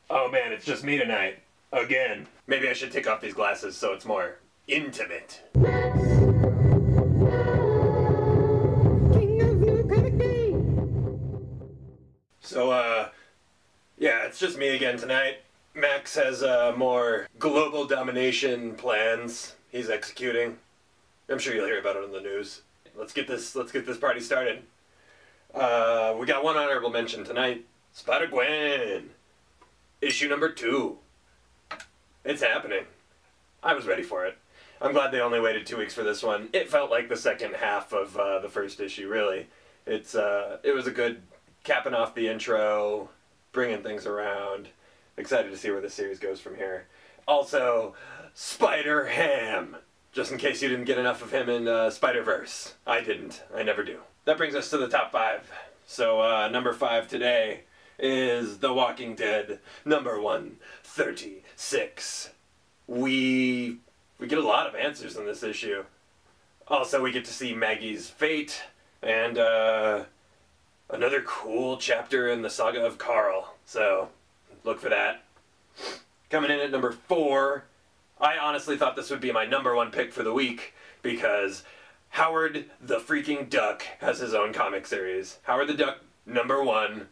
Oh man, it's just me tonight. Again. Maybe I should take off these glasses so it's more intimate. So, yeah, it's just me again tonight. Maxx has, more global domination plans he's executing. I'm sure you'll hear about it in the news. Let's get this party started. We got one honorable mention tonight. Spider-Gwen. Issue number 2. It's happening. I was ready for it. I'm glad they only waited 2 weeks for this one. It felt like the second half of the first issue, really. It was a good capping off the intro, bringing things around. Excited to see where the series goes from here. Also, Spider-Ham. Just in case you didn't get enough of him in Spider-Verse. I didn't. I never do. That brings us to the top 5. So, number 5 today is The Walking Dead, number 136. We get a lot of answers in this issue. Also, we get to see Maggie's fate, and another cool chapter in the saga of Carl. So, look for that. Coming in at number 4, I honestly thought this would be my number 1 pick for the week, because Howard the freaking Duck has his own comic series. Howard the Duck, number 1.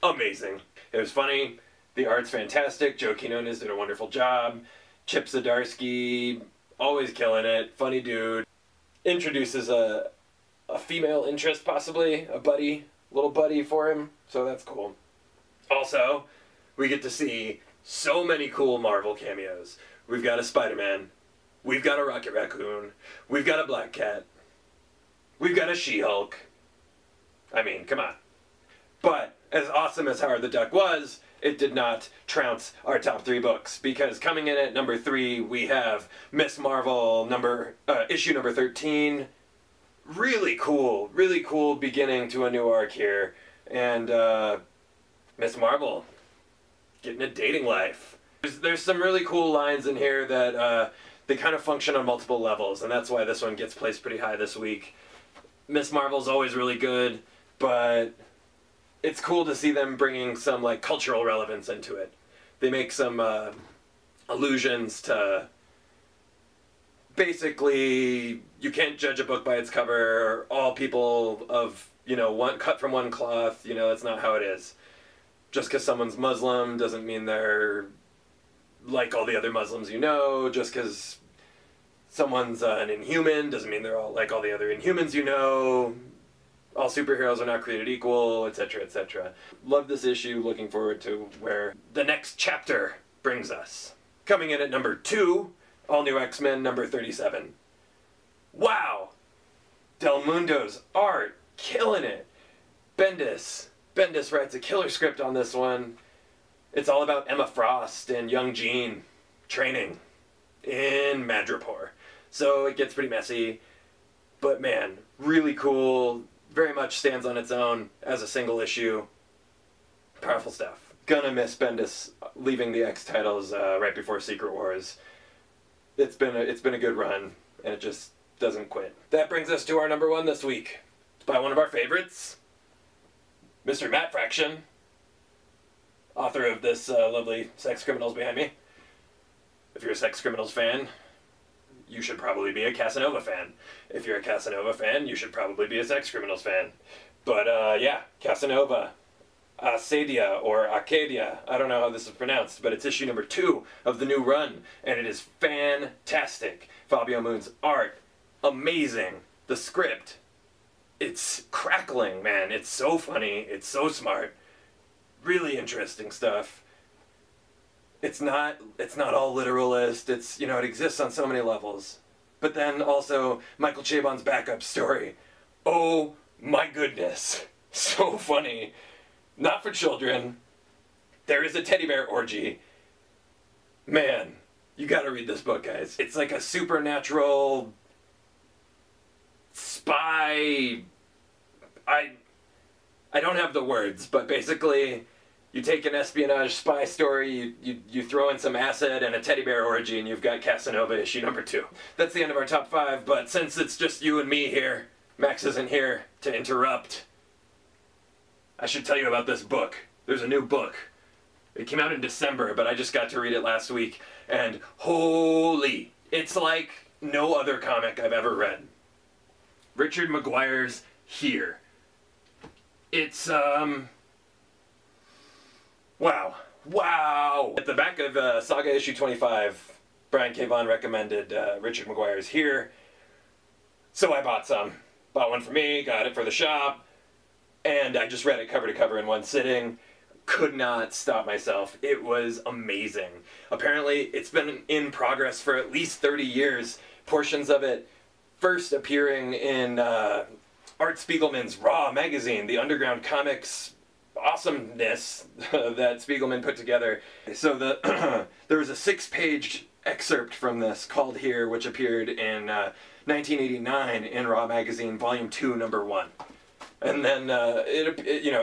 Amazing. It was funny. The art's fantastic. Joe Quinones did a wonderful job. Chip Zdarsky, always killing it. Funny dude. Introduces a female interest, possibly. A buddy. Little buddy for him. So that's cool. Also, we get to see so many cool Marvel cameos. We've got a Spider-Man. We've got a Rocket Raccoon. We've got a Black Cat. We've got a She-Hulk. I mean, come on. But, as awesome as Howard the Duck was, it did not trounce our top 3 books, because coming in at number 3, we have Miss Marvel, issue number 13. Really cool beginning to a new arc here. And, Miss Marvel, getting a dating life. There's some really cool lines in here that, they kind of function on multiple levels, and that's why this one gets placed pretty high this week. Miss Marvel's always really good, but it's cool to see them bringing some, like, cultural relevance into it. They make some allusions to, basically, you can't judge a book by its cover. All people of, cut from one cloth, that's not how it is. Just because someone's Muslim doesn't mean they're like all the other Muslims Just because someone's an Inhuman doesn't mean they're all like all the other Inhumans All superheroes are not created equal, etc., etc. Love this issue, looking forward to where the next chapter brings us. Coming in at number 2, All New X-Men number 37. Wow! Del Mundo's art, killing it! Bendis writes a killer script on this one. It's all about Emma Frost and young Jean training in Madripoor. So it gets pretty messy, but man, really cool. Very much stands on its own as a single issue. Powerful stuff. Gonna miss Bendis leaving the X titles right before Secret Wars. It's been a good run, and it just doesn't quit. That brings us to our number 1 this week. It's by one of our favorites, Mr. Matt Fraction, author of this lovely Sex Criminals behind me. If you're a Sex Criminals fan, you should probably be a Casanova fan. If you're a Casanova fan, you should probably be a Sex Criminals fan. But, yeah, Casanova Acedia, or Acedia, I don't know how this is pronounced, but it's issue number 2 of the new run, and it is fantastic. Fabio Moon's art, amazing. The script, it's crackling, man. It's so funny, it's so smart. Really interesting stuff. It's not all literalist. It exists on so many levels. But then also Michael Chabon's backup story. Oh my goodness. So funny. Not for children. There is a teddy bear orgy. Man, you gotta read this book, guys. It's like a supernatural spy. I don't have the words, but basically you take an espionage spy story, you throw in some acid and a teddy bear orgy, and you've got Casanova issue number 2. That's the end of our top 5, but since it's just you and me here, Maxx isn't here to interrupt, I should tell you about this book. There's a new book It came out in December, but I just got to read it last week, and holy, it's like no other comic I've ever read. Richard McGuire's Here. It's, wow. Wow! At the back of Saga issue 25, Brian K. Vaughan recommended Richard McGuire's Here, so I bought some. Bought one for me, got it for the shop, and I just read it cover to cover in one sitting. Could not stop myself. It was amazing. Apparently, it's been in progress for at least 30 years. Portions of it first appearing in Art Spiegelman's Raw magazine, the underground comics awesomeness that Spiegelman put together. So there was a 6-page excerpt from this called Here, which appeared in 1989 in Raw magazine, volume 2, number 1. And then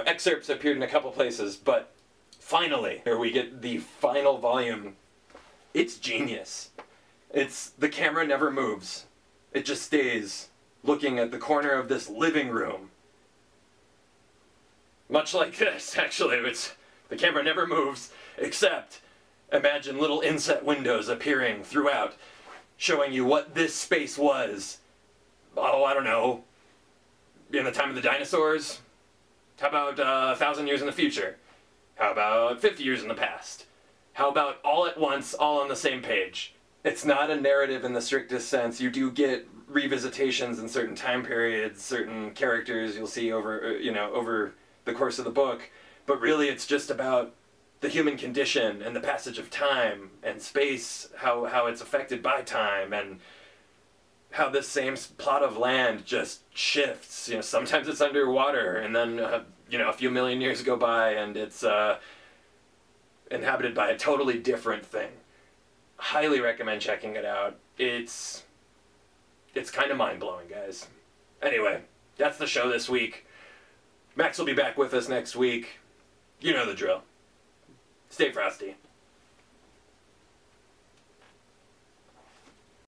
excerpts appeared in a couple places, but finally, here we get the final volume. It's genius. The camera never moves. It just stays looking at the corner of this living room. Much like this, actually. The camera never moves, except imagine little inset windows appearing throughout, showing you what this space was. Oh, I don't know. In the time of the dinosaurs? How about 1,000 years in the future? How about 50 years in the past? How about all at once, all on the same page? It's not a narrative in the strictest sense. You do get revisitations in certain time periods, certain characters you'll see over the course of the book, but really it's just about the human condition and the passage of time and space, how it's affected by time, and how this same plot of land just shifts. Sometimes it's underwater, and then a few million years go by and it's inhabited by a totally different thing. Highly recommend checking it out. It's kind of mind-blowing, guys. Anyway, that's the show this week. Maxx will be back with us next week. You know the drill. Stay frosty.